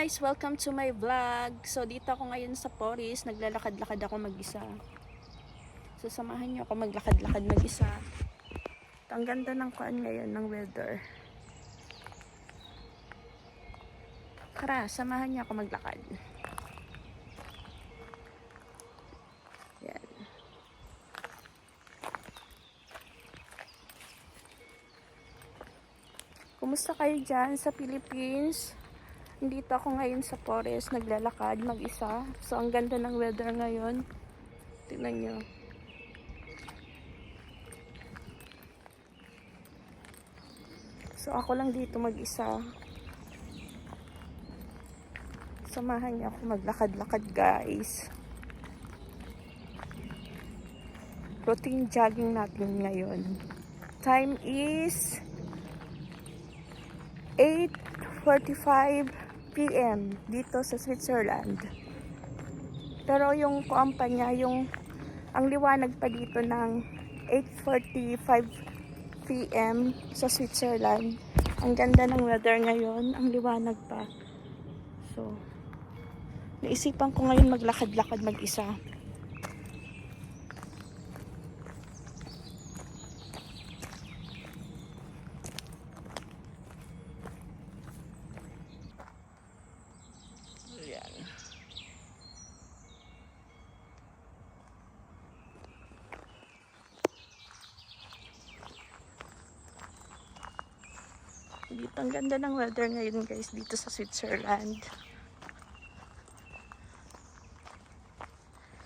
guys! Welcome to my vlog. So dito ako ngayon sa Forest, naglalakad-lakad ako mag-isa. So samahan niyo ako maglakad-lakad mag-isa. Ang ganda ng kuan ngayon ng weather. Tara, samahan niyo ako maglakad. Yan. Kumusta kayo dyan sa Philippines? Dito ako ngayon sa forest, naglalakad mag-isa. So, ang ganda ng weather ngayon. Tingnan nyo. So, ako lang dito mag-isa. Samahan niyo ako maglakad-lakad, guys. Routine jogging natin ngayon. Time is 8:45 PM dito sa Switzerland. Pero yung kuampa niya, ang liwanag pa dito ng 8:45 PM sa Switzerland. Ang ganda ng weather ngayon, ang liwanag pa. So, naisipan ko ngayon maglakad-lakad mag-isa. Ayan. Dito, ang ganda ng weather ngayon guys dito sa Switzerland.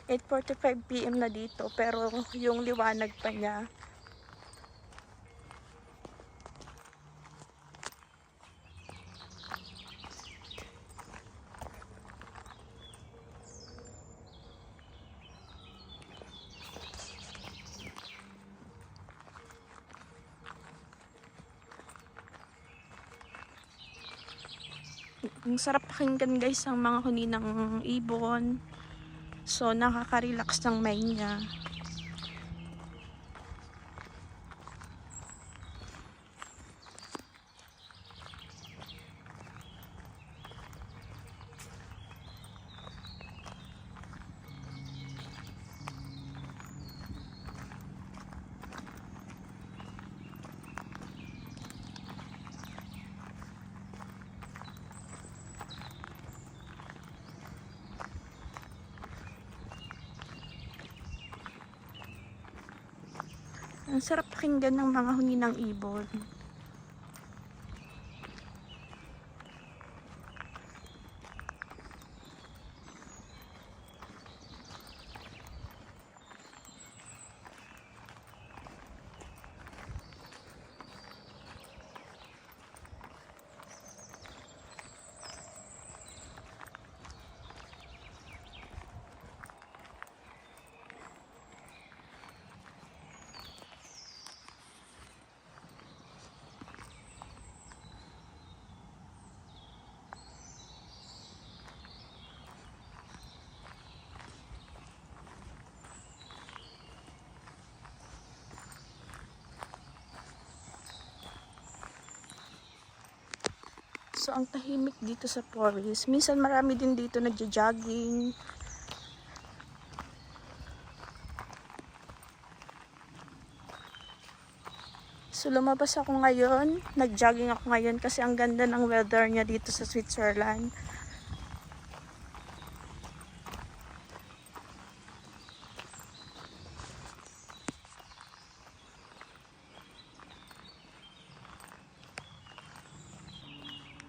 8:45 PM na dito pero yung liwanag pa niya. Ang sarap pakinggan guys ang mga huni ng ibon. So nakaka-relax ng mind niya. Ang sarap pakinggan ng mga huni ng ibon. So, ang tahimik dito sa forest. Minsan marami din dito nagja-jogging. So, lumabas ako ngayon. Nag-jogging ako ngayon kasi ang ganda ng weather niya dito sa Switzerland.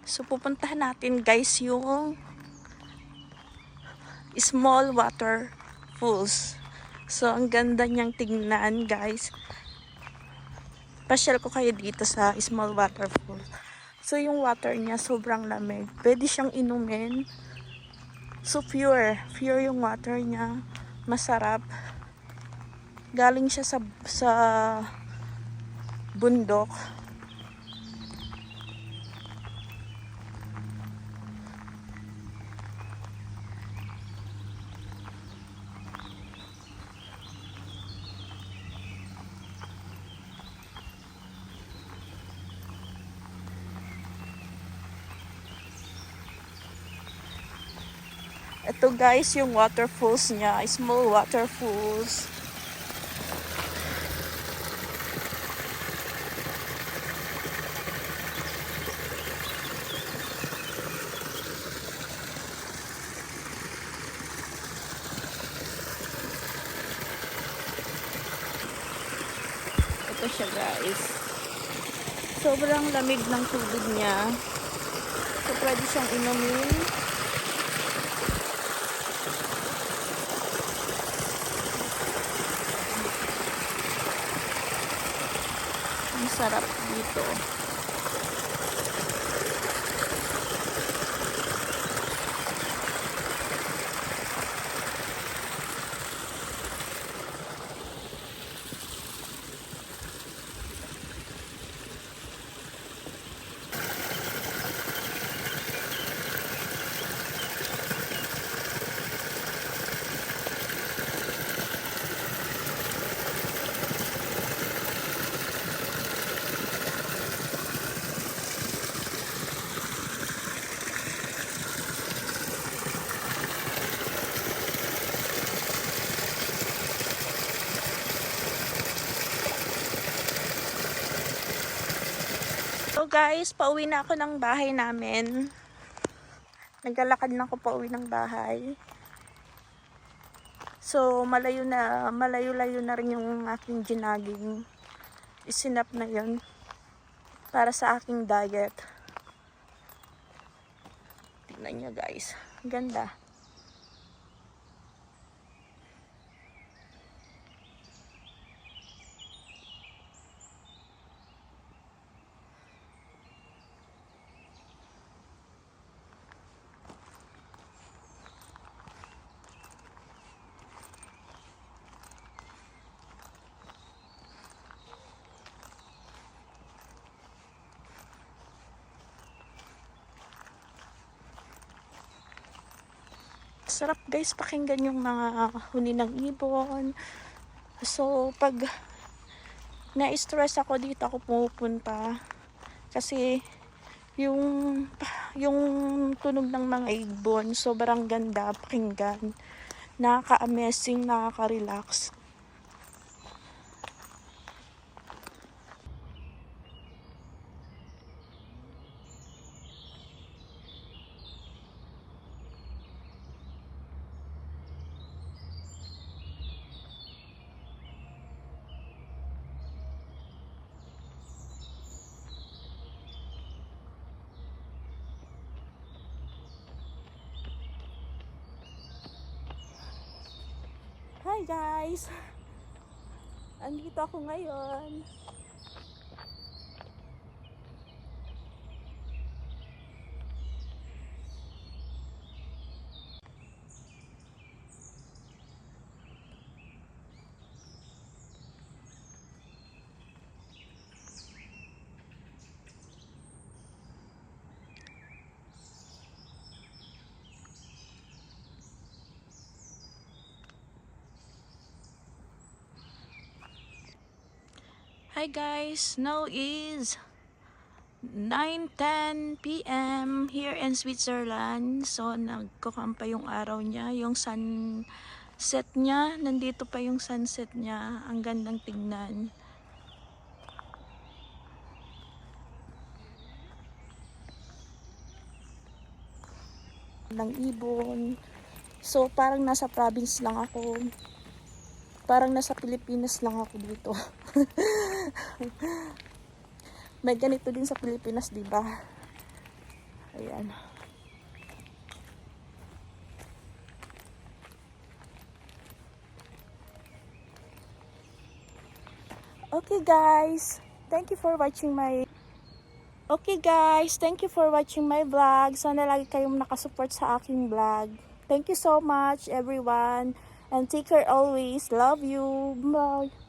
So, pupuntahan natin guys yung small water falls. So, ang ganda niyang tingnan guys. Pasyal ko kayo dito sa small water falls. So, yung water niya sobrang lamig. Pwede siyang inumin. So, pure. Pure yung water niya. Masarap. Galing siya sa bundok. Ito guys, yung waterfalls niya. Small waterfalls. Ito siya guys. Sobrang lamig ng tubig niya. So pwede siyang inumin. Ang sarap dito. So guys, pauwi na ako ng bahay namin. Naglalakad na ako pauwi ng bahay. So malayo-layo na rin yung aking ginaging. Isinap na yun para sa aking diet. Tingnan nyo guys, ganda. Sarap guys pakinggan yung mga huni ng ibon. So pag na-stress ako dito ako pumupunta kasi yung tunog ng mga ibon sobrang ganda pakinggan. Nakaka-amazing, nakaka-relax. Hi guys! Andito ako ngayon. Hi guys! Now is 9:10 p.m. here in Switzerland. So nagkukampa yung araw niya, yung sunset niya. Nandito pa yung sunset niya. Ang gandang tingnan. Ng ibon. So parang nasa province lang ako. Parang nasa Pilipinas lang ako dito. May ganito din sa Pilipinas, di ba? Ayan. Okay guys, thank you for watching my vlog. Sana lagi kayong nakasupport sa aking vlog. Thank you so much everyone and take care always. Love you. Bye.